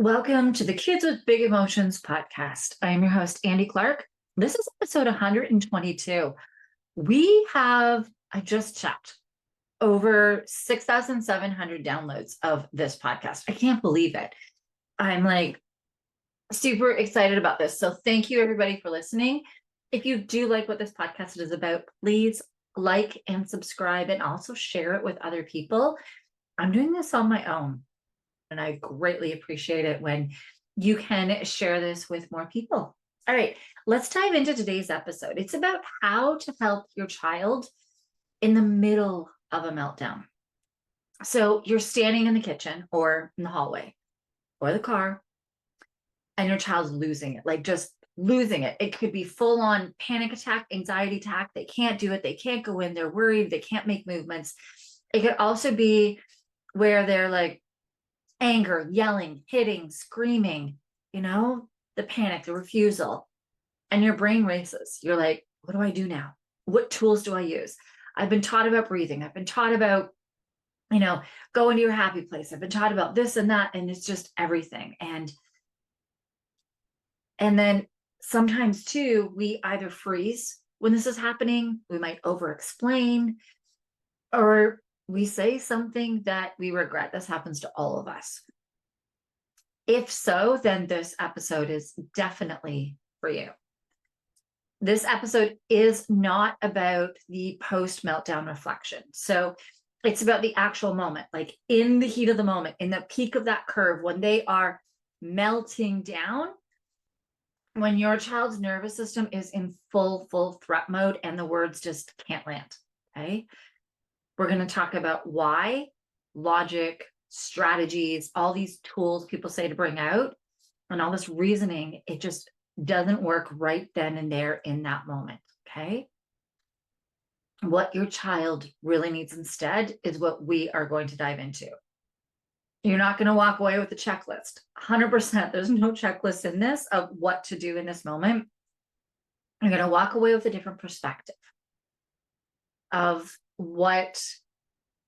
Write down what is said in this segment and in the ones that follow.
Welcome to the Kids with Big Emotions podcast. I am your host, Andy Clark. This is episode 122. I just checked, over 6,700 downloads of this podcast. I can't believe it. I'm like super excited about this. So thank you everybody for listening. If you do like what this podcast is about, please like and subscribe and also share it with other people. I'm doing this on my own. And I greatly appreciate it when you can share this with more people. All right, let's dive into today's episode. It's about how to help your child in the middle of a meltdown. So you're standing in the kitchen or in the hallway or the car, and your child's losing it, like just losing it. It could be full on panic attack, anxiety attack. They can't do it. They can't go in. They're worried. They can't make movements. It could also be where they're like, anger, yelling, hitting, screaming, the panic, the refusal, and your brain races. You're like, what do I do now? What tools do I use? I've been taught about breathing. I've been taught about, go into your happy place. I've been taught about this and that, and it's just everything. And then sometimes too, we either freeze when this is happening, we might over explain, or we say something that we regret. This happens to all of us. If so, then this episode is definitely for you. This episode is not about the post-meltdown reflection. So it's about the actual moment, like in the heat of the moment, in the peak of that curve, when they are melting down, when your child's nervous system is in full threat mode and the words just can't land, okay? We're going to talk about why, logic, strategies, all these tools people say to bring out, and all this reasoning, it just doesn't work right then and there in that moment, okay? What your child really needs instead is what we are going to dive into. You're not going to walk away with a checklist. 100%, there's no checklist in this of what to do in this moment. You're going to walk away with a different perspective of what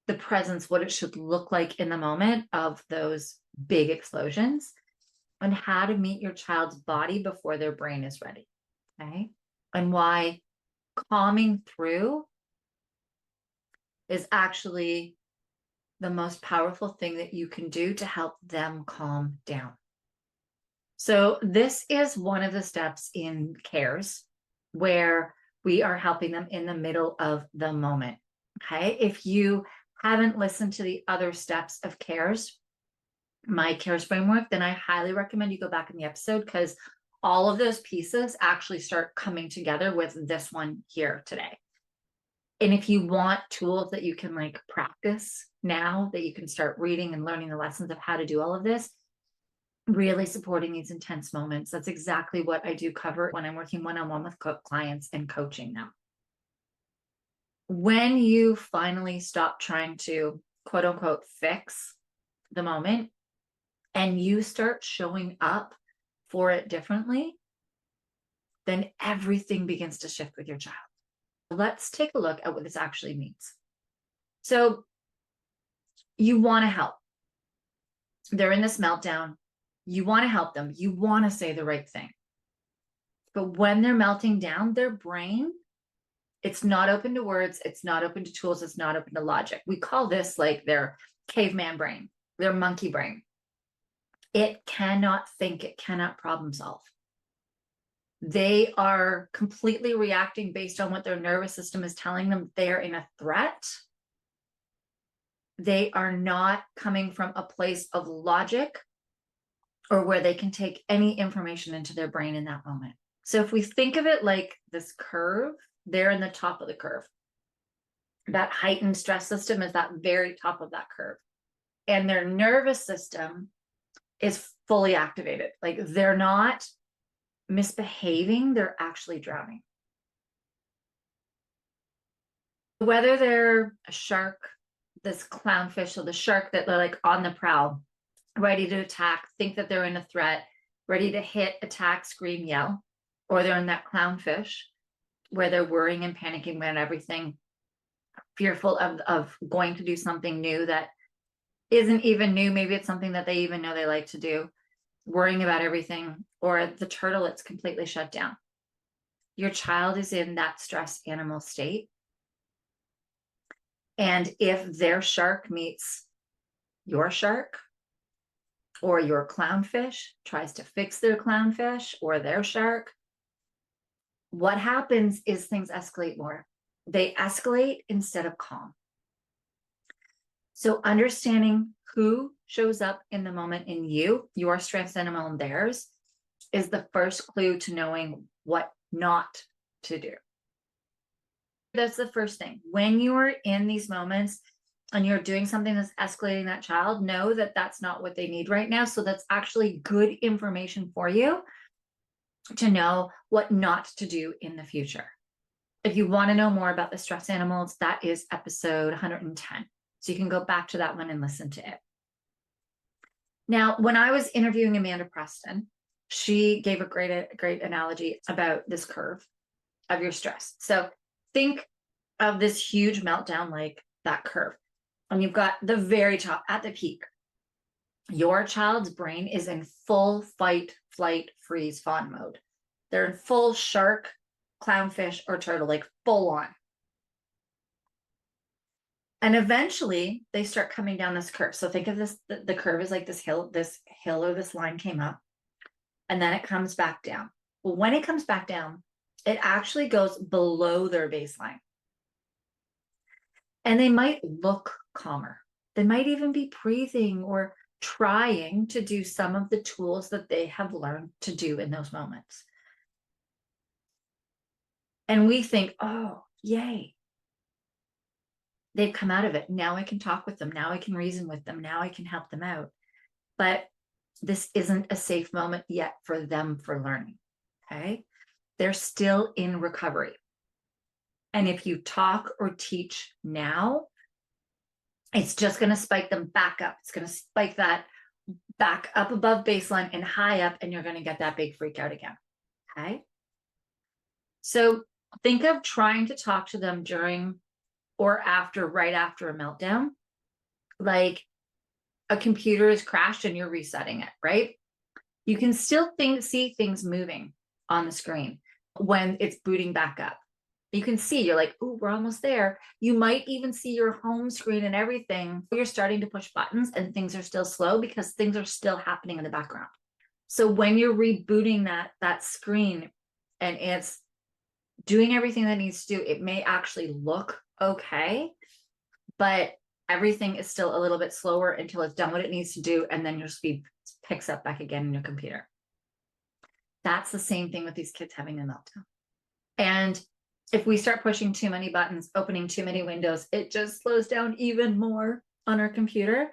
the presence, what it should look like in the moment of those big explosions, and how to meet your child's body before their brain is ready, okay? And why calming through is actually the most powerful thing that you can do to help them calm down. So this is one of the steps in CARES where we are helping them in the middle of the moment. Okay, if you haven't listened to the other steps of CARES, my CARES framework, then I highly recommend you go back in the episode, because all of those pieces actually start coming together with this one here today. And if you want tools that you can like practice now, that you can start reading and learning the lessons of how to do all of this, really supporting these intense moments, that's exactly what I do cover when I'm working one-on-one with clients and coaching them. When you finally stop trying to quote unquote fix the moment and you start showing up for it differently, then everything begins to shift with your child. Let's take a look at what this actually means. So you want to help. They're in this meltdown. You want to help them. You want to say the right thing. But when they're melting down, their brain, it's not open to words. It's not open to tools. It's not open to logic. We call this like their caveman brain, their monkey brain. It cannot think. It cannot problem solve. They are completely reacting based on what their nervous system is telling them. They're in a threat. They are not coming from a place of logic or where they can take any information into their brain in that moment. So if we think of it like this curve, they're in the top of the curve. That heightened stress system is that very top of that curve. And their nervous system is fully activated. Like they're not misbehaving, they're actually drowning. Whether they're a shark, this clownfish, or the shark that they're like on the prowl, ready to attack, think that they're in a threat, ready to hit, attack, scream, yell, or they're in that clownfish where they're worrying and panicking about everything, fearful of going to do something new that isn't even new. Maybe it's something that they even know they like to do. worrying about everything, or the turtle, it's completely shut down. Your child is in that stress animal state. And if their shark meets your shark, or your clownfish tries to fix their clownfish or their shark, what happens is things escalate more. They escalate instead of calm. So understanding who shows up in the moment in you, your stress animal and theirs, is the first clue to knowing what not to do. That's the first thing. When you're in these moments and you're doing something that's escalating that child, know that that's not what they need right now. So that's actually good information for you to know what not to do in the future. If you want to know more about the stress animals, that is episode 110. So you can go back to that one and listen to it. Now, when I was interviewing Amanda Preston, she gave a great analogy about this curve of your stress. So think of this huge meltdown like that curve. And you've got the very top at the peak. Your child's brain is in full fight, flight, freeze, fawn mode. They're in full shark, clownfish, or turtle, like full on. And eventually they start coming down this curve. So think of this, the curve is like this hill or this line came up, and then it comes back down. Well, when it comes back down, it actually goes below their baseline. And they might look calmer. They might even be breathing or trying to do some of the tools that they have learned to do in those moments. And we think, oh, yay. They've come out of it. Now I can talk with them. Now I can reason with them. Now I can help them out. But this isn't a safe moment yet for them for learning. Okay. They're still in recovery. And if you talk or teach now, it's just going to spike them back up. It's going to spike that back up above baseline and high up, and you're going to get that big freak out again. Okay. So think of trying to talk to them during or after, right after a meltdown, like a computer has crashed and you're resetting it, right? You can still see things moving on the screen when it's booting back up. You can see, you're like, oh, we're almost there. You might even see your home screen and everything. You're starting to push buttons and things are still slow because things are still happening in the background. So when you're rebooting that screen and it's doing everything that needs to do, it may actually look okay, but everything is still a little bit slower until it's done what it needs to do, and then your speed picks up back again in your computer. That's the same thing with these kids having a meltdown. And if we start pushing too many buttons, opening too many windows, it just slows down even more on our computer,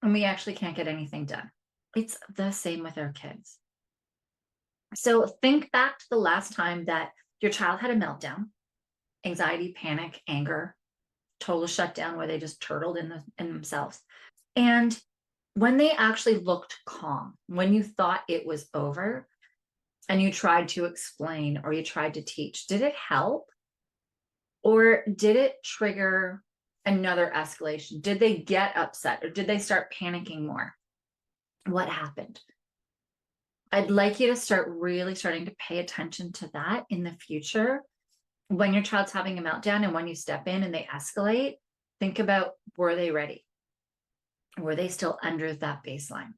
and we actually can't get anything done. It's the same with our kids. So think back to the last time that your child had a meltdown, anxiety, panic, anger, total shutdown where they just turtled in themselves. And when they actually looked calm, when you thought it was over and you tried to explain or you tried to teach, did it help? Or did it trigger another escalation? Did they get upset or did they start panicking more? What happened? I'd like you to start really starting to pay attention to that in the future. When your child's having a meltdown and when you step in and they escalate, think about, were they ready? Were they still under that baseline?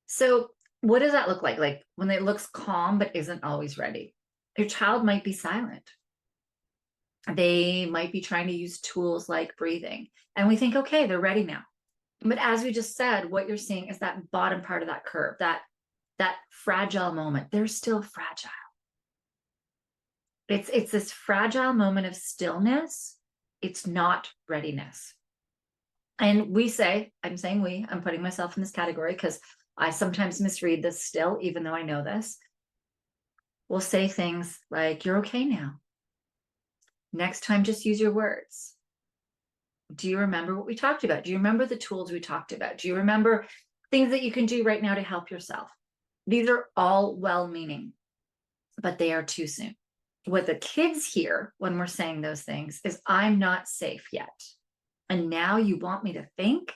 So what does that look like? Like when it looks calm but isn't always ready. Your child might be silent. They might be trying to use tools like breathing. And we think, okay, they're ready now. But as we just said, what you're seeing is that bottom part of that curve, that fragile moment. They're still fragile. It's this fragile moment of stillness. It's not readiness. And we say, I'm putting myself in this category because I sometimes misread this still, even though I know this. We'll say things like, you're okay now. Next time, just use your words. Do you remember what we talked about? Do you remember the tools we talked about? Do you remember things that you can do right now to help yourself? These are all well-meaning, but they are too soon. What the kids hear when we're saying those things is, I'm not safe yet. And now you want me to think?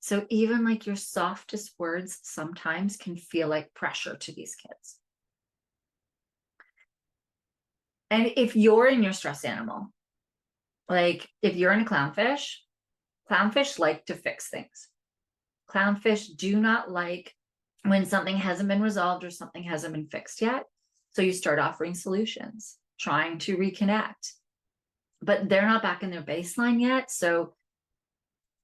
So even like your softest words sometimes can feel like pressure to these kids. And if you're in your stress animal, like if you're in a clownfish like to fix things. Clownfish do not like when something hasn't been resolved or something hasn't been fixed yet. So you start offering solutions, trying to reconnect, but they're not back in their baseline yet. So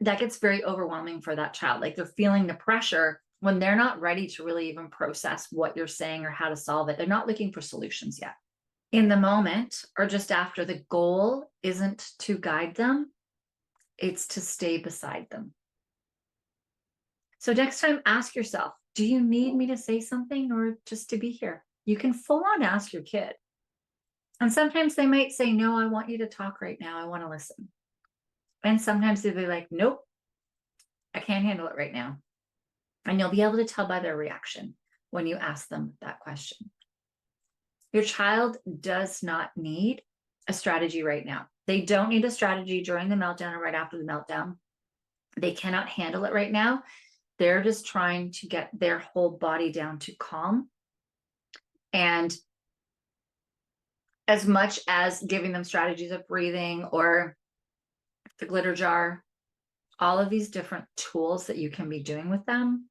that gets very overwhelming for that child. Like they're feeling the pressure when they're not ready to really even process what you're saying or how to solve it. They're not looking for solutions yet. In the moment or just after, the goal isn't to guide them, it's to stay beside them. So next time, ask yourself, do you need me to say something or just to be here? You can full on ask your kid. And sometimes they might say, no, I want you to talk right now. I want to listen. And sometimes they'll be like, nope, I can't handle it right now. And you'll be able to tell by their reaction when you ask them that question. Your child does not need a strategy right now. They don't need a strategy during the meltdown or right after the meltdown. They cannot handle it right now. They're just trying to get their whole body down to calm. And as much as giving them strategies of breathing or the glitter jar, all of these different tools that you can be doing with them,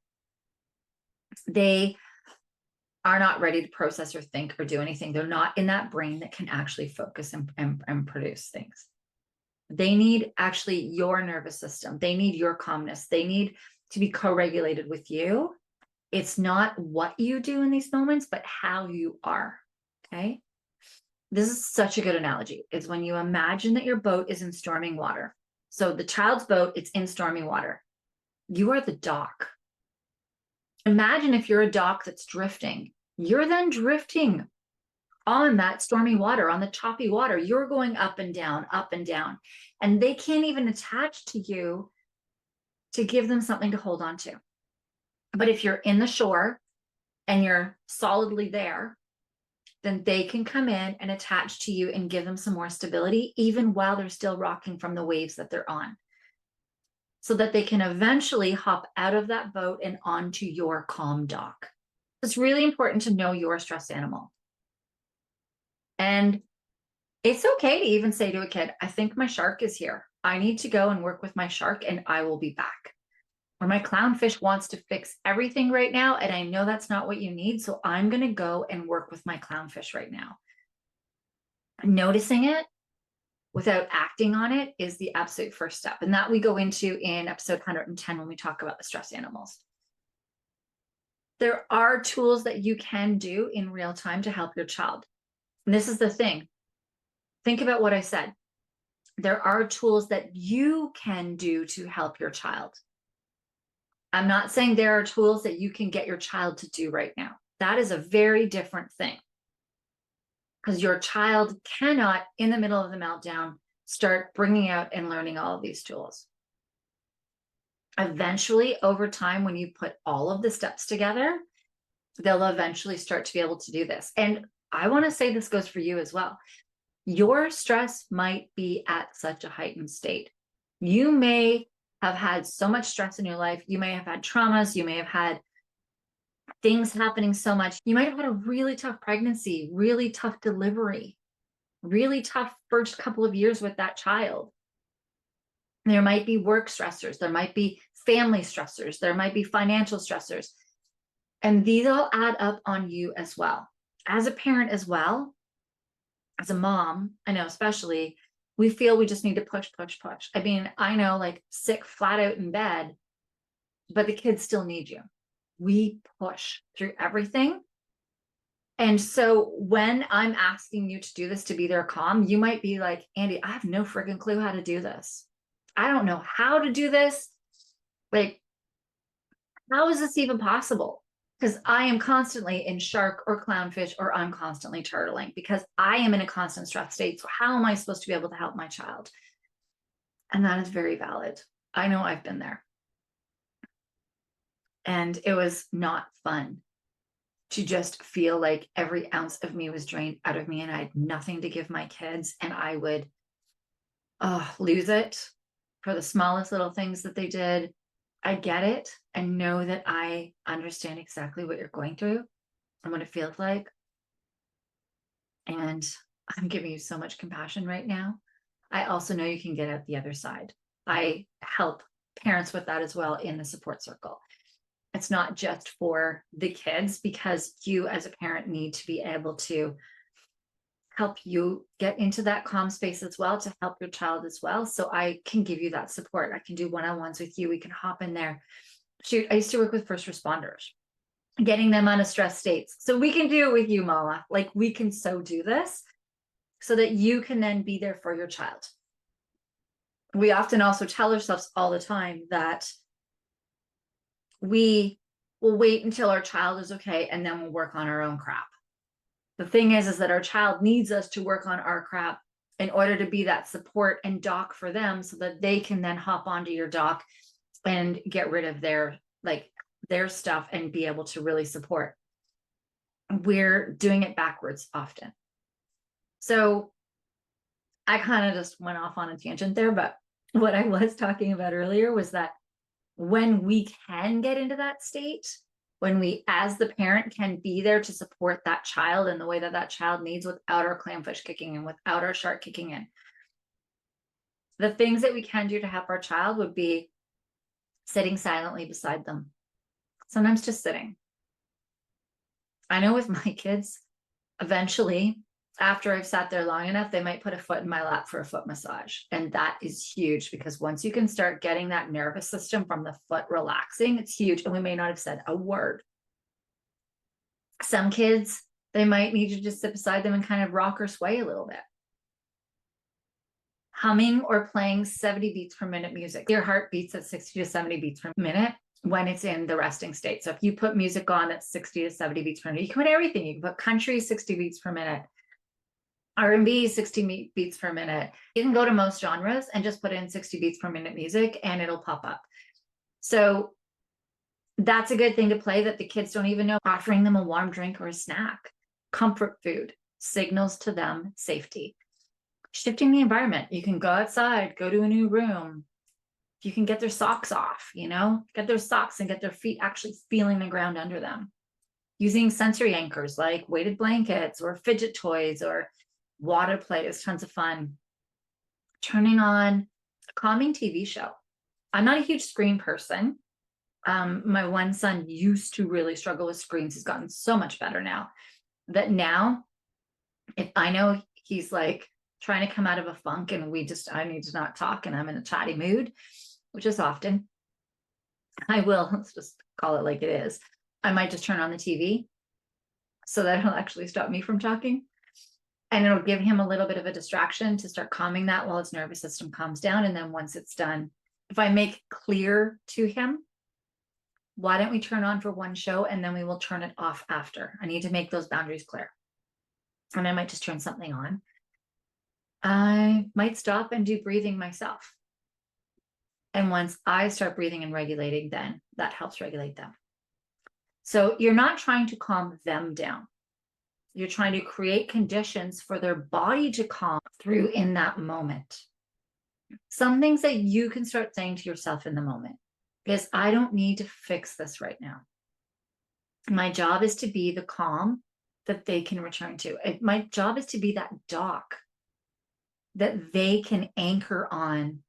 they are not ready to process or think or do anything. They're not in that brain that can actually focus and produce things. They need actually your nervous system. They need your calmness. They need to be co-regulated with you. It's not what you do in these moments, but how you are. Okay. This is such a good analogy. It's when you imagine that your boat is in storming water. So the child's boat, it's in stormy water. You are the dock. Imagine if you're a dock that's drifting. You're then drifting on that stormy water, on the choppy water. You're going up and down, up and down. And they can't even attach to you to give them something to hold on to. But if you're in the shore and you're solidly there, then they can come in and attach to you and give them some more stability, even while they're still rocking from the waves that they're on, so that they can eventually hop out of that boat and onto your calm dock. It's really important to know your stress animal. And it's okay to even say to a kid, I think my shark is here. I need to go and work with my shark and I will be back. Or my clownfish wants to fix everything right now, and I know that's not what you need, so I'm going to go and work with my clownfish right now. Noticing it without acting on it is the absolute first step. And that we go into in episode 110 when we talk about the stress animals. There are tools that you can do in real time to help your child. And this is the thing. Think about what I said. There are tools that you can do to help your child. I'm not saying there are tools that you can get your child to do right now. That is a very different thing. Because your child cannot, in the middle of the meltdown, start bringing out and learning all of these tools. Eventually, over time, when you put all of the steps together, they'll eventually start to be able to do this. And I want to say this goes for you as well. Your stress might be at such a heightened state. You may have had so much stress in your life. You may have had traumas. You may have had things happening so much. You might have had a really tough pregnancy, really tough delivery, really tough first couple of years with that child. There might be work stressors. There might be family stressors. There might be financial stressors. And these all add up on you as well. As a parent as well, as a mom, I know especially, we feel we just need to push, push, push. I mean, I know, like sick, flat out in bed, but the kids still need you. We push through everything. And so when I'm asking you to do this, to be there calm, you might be like, Andy, I have no freaking clue how to do this. I don't know how to do this. Like, how is this even possible? Because I am constantly in shark or clownfish, or I'm constantly turtling because I am in a constant stress state. So how am I supposed to be able to help my child? And that is very valid. I know I've been there. And it was not fun to just feel like every ounce of me was drained out of me and I had nothing to give my kids. And I would lose it for the smallest little things that they did. I get it and know that I understand exactly what you're going through and what it feels like. And I'm giving you so much compassion right now. I also know you can get out the other side. I help parents with that as well in the support circle. It's not just for the kids, because you as a parent need to be able to help you get into that calm space as well, to help your child as well. So I can give you that support. I can do one-on-ones with you. We can hop in there. Shoot, I used to work with first responders, getting them out of stress states. So we can do it with you, Mama. Like, we can so do this so that you can then be there for your child. We often also tell ourselves all the time that we will wait until our child is okay and then we'll work on our own crap. The thing is that our child needs us to work on our crap in order to be that support and dock for them, so that they can then hop onto your dock and get rid of their stuff and be able to really support. We're doing it backwards often. So I kind of just went off on a tangent there, but what I was talking about earlier was that when we can get into that state, when we, as the parent, can be there to support that child in the way that that child needs, without our clamfish kicking in, without our shark kicking in. The things that we can do to help our child would be sitting silently beside them. Sometimes just sitting. I know with my kids, eventually, after I've sat there long enough, they might put a foot in my lap for a foot massage. And that is huge, because once you can start getting that nervous system from the foot relaxing, it's huge. And we may not have said a word. Some kids, they might need you to just sit beside them and kind of rock or sway a little bit. Humming or playing 70 beats per minute music. Your heart beats at 60 to 70 beats per minute when it's in the resting state. So if you put music on that's 60 to 70 beats per minute, you can put everything. You can put country 60 beats per minute, R&B 60 beats per minute. You can go to most genres and just put in 60 beats per minute music and it'll pop up. So that's a good thing to play that the kids don't even know. Offering them a warm drink or a snack, comfort food, signals to them safety. Shifting the environment. You can go outside, go to a new room. You can get their socks off, get their socks and get their feet actually feeling the ground under them. Using sensory anchors like weighted blankets or fidget toys or water play is tons of fun. Turning on a calming TV show. I'm not a huge screen person. My one son used to really struggle with screens. He's gotten so much better now. That now, if I know he's like trying to come out of a funk and I need to not talk and I'm in a chatty mood, which is often, I will, let's just call it like it is. I might just turn on the TV so that it'll actually stop me from talking. And it'll give him a little bit of a distraction to start calming that while his nervous system calms down. And then once it's done, if I make clear to him, why don't we turn on for one show and then we will turn it off after? I need to make those boundaries clear. And I might just turn something on. I might stop and do breathing myself. And once I start breathing and regulating, then that helps regulate them. So you're not trying to calm them down. You're trying to create conditions for their body to calm through in that moment. Some things that you can start saying to yourself in the moment is, I don't need to fix this right now. My job is to be the calm that they can return to. My job is to be that dock that they can anchor on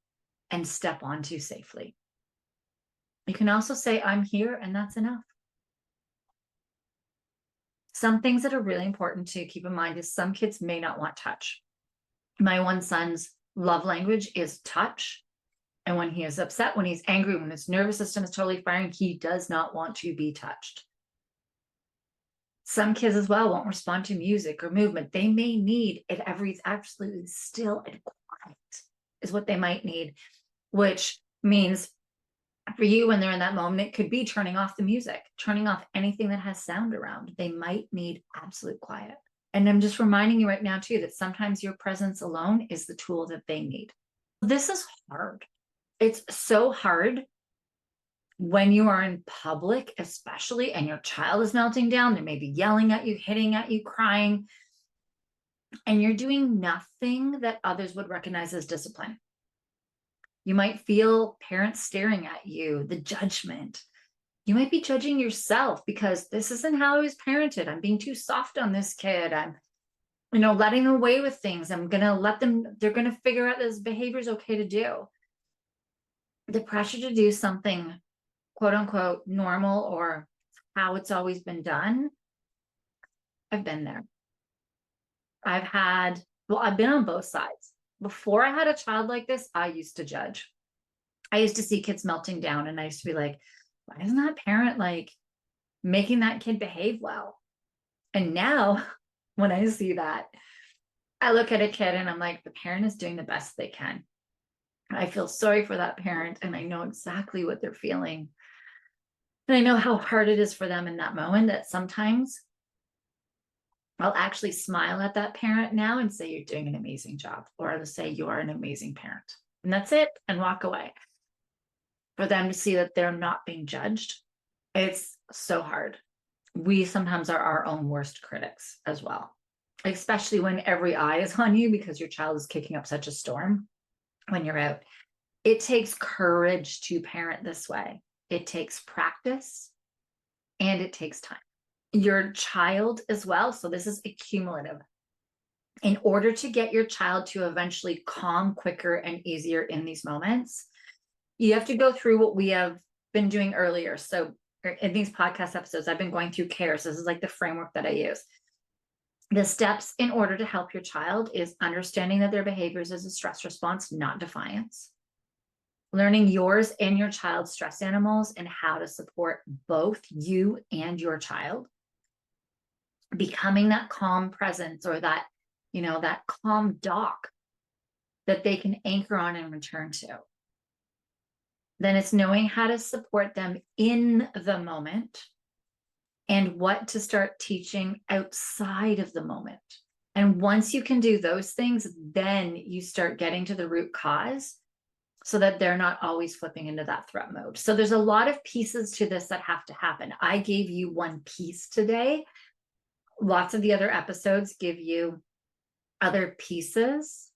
and step onto safely. You can also say, I'm here and that's enough. Some things that are really important to keep in mind is some kids may not want touch. My one son's love language is touch. And when he is upset, when he's angry, when his nervous system is totally firing, he does not want to be touched. Some kids as well won't respond to music or movement. They may need it. Everything's absolutely still and quiet is what they might need, which means for you, when they're in that moment, it could be turning off the music, turning off anything that has sound around. They might need absolute quiet. And I'm just reminding you right now too, that sometimes your presence alone is the tool that they need. This is hard. It's so hard when you are in public, especially, and your child is melting down. They may be yelling at you, hitting at you, crying, and you're doing nothing that others would recognize as discipline. You might feel parents staring at you, the judgment. You might be judging yourself because this isn't how I was parented. I'm being too soft on this kid. I'm, letting them away with things. I'm going to let them, they're going to figure out this behavior is okay to do. The pressure to do something, quote unquote, normal or how it's always been done. I've been there. I've been on both sides. Before I had a child like this, I used to judge. I used to see kids melting down and I used to be like, why isn't that parent like making that kid behave well? And now when I see that, I look at a kid and I'm like, the parent is doing the best they can. I feel sorry for that parent and I know exactly what they're feeling. And I know how hard it is for them in that moment that sometimes I'll actually smile at that parent now and say, you're doing an amazing job. Or I'll say, you are an amazing parent. And that's it, and walk away. For them to see that they're not being judged, it's so hard. We sometimes are our own worst critics as well, especially when every eye is on you because your child is kicking up such a storm when you're out. It takes courage to parent this way. It takes practice and it takes time. Your child as well. So this is accumulative. In order to get your child to eventually calm quicker and easier in these moments, you have to go through what we have been doing earlier. So in these podcast episodes, I've been going through CARES. This is like the framework that I use. The steps in order to help your child is understanding that their behaviors is a stress response, not defiance. Learning yours and your child's stress animals and how to support both you and your child. Becoming that calm presence or that, that calm dock that they can anchor on and return to. Then it's knowing how to support them in the moment and what to start teaching outside of the moment. And once you can do those things, then you start getting to the root cause so that they're not always flipping into that threat mode. So there's a lot of pieces to this that have to happen. I gave you one piece today. Lots of the other episodes give you other pieces.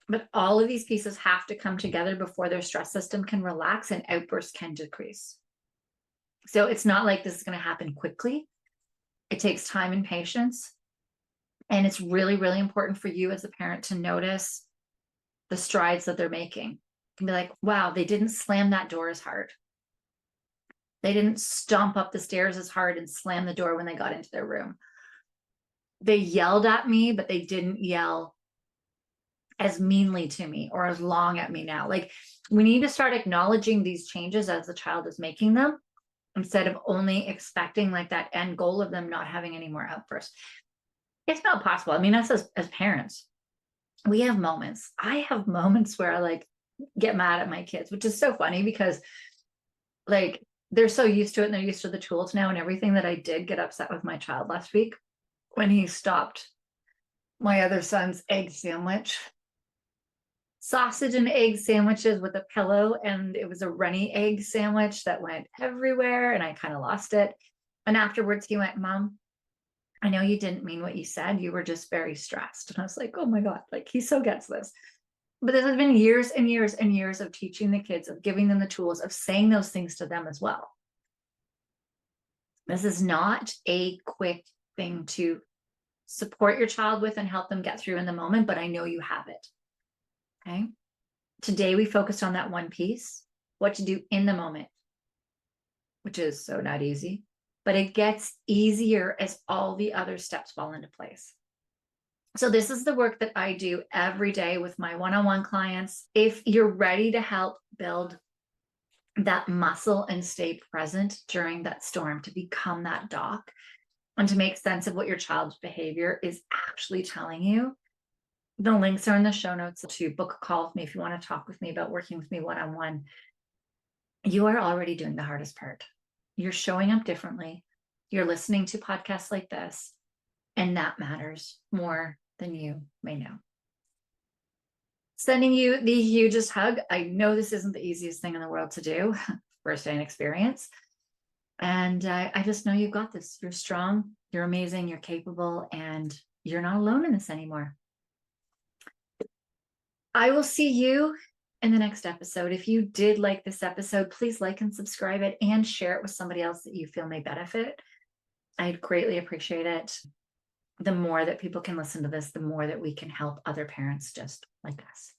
But all of these pieces have to come together before their stress system can relax and outbursts can decrease. So it's not like this is going to happen quickly. It takes time and patience. And it's really, really important for you as a parent to notice the strides that they're making. You can be like, wow, they didn't slam that door as hard. They didn't stomp up the stairs as hard and slam the door when they got into their room. They yelled at me, but they didn't yell as meanly to me or as long at me now. Like, we need to start acknowledging these changes as the child is making them instead of only expecting like that end goal of them not having any more outbursts. It's not possible. I mean, us as parents, we have moments. I have moments where I like get mad at my kids, which is so funny because like they're so used to it and they're used to the tools now and everything that I did get upset with my child last week when he stopped my other son's egg sandwich. Sausage and egg sandwiches with a pillow, and it was a runny egg sandwich that went everywhere and I kind of lost it. And afterwards he went, Mom, I know you didn't mean what you said. You were just very stressed. And I was like, oh my God, like he so gets this. But this has been years and years and years of teaching the kids, of giving them the tools, of saying those things to them as well. This is not a quick thing to support your child with and help them get through in the moment, but I know you have it. Okay. Today we focused on that one piece, what to do in the moment, which is so not easy, but it gets easier as all the other steps fall into place. So this is the work that I do every day with my one-on-one clients. If you're ready to help build that muscle and stay present during that storm, to become that doc and to make sense of what your child's behavior is actually telling you, the links are in the show notes to book a call with me if you want to talk with me about working with me one-on-one. You are already doing the hardest part. You're showing up differently. You're listening to podcasts like this, and that matters more than you may know. Sending you the hugest hug. I know this isn't the easiest thing in the world to do, first-hand experience. And I just know you've got this. You're strong, you're amazing, you're capable, and you're not alone in this anymore. I will see you in the next episode. If you did like this episode, please like and subscribe it and share it with somebody else that you feel may benefit. I'd greatly appreciate it. The more that people can listen to this, the more that we can help other parents just like us.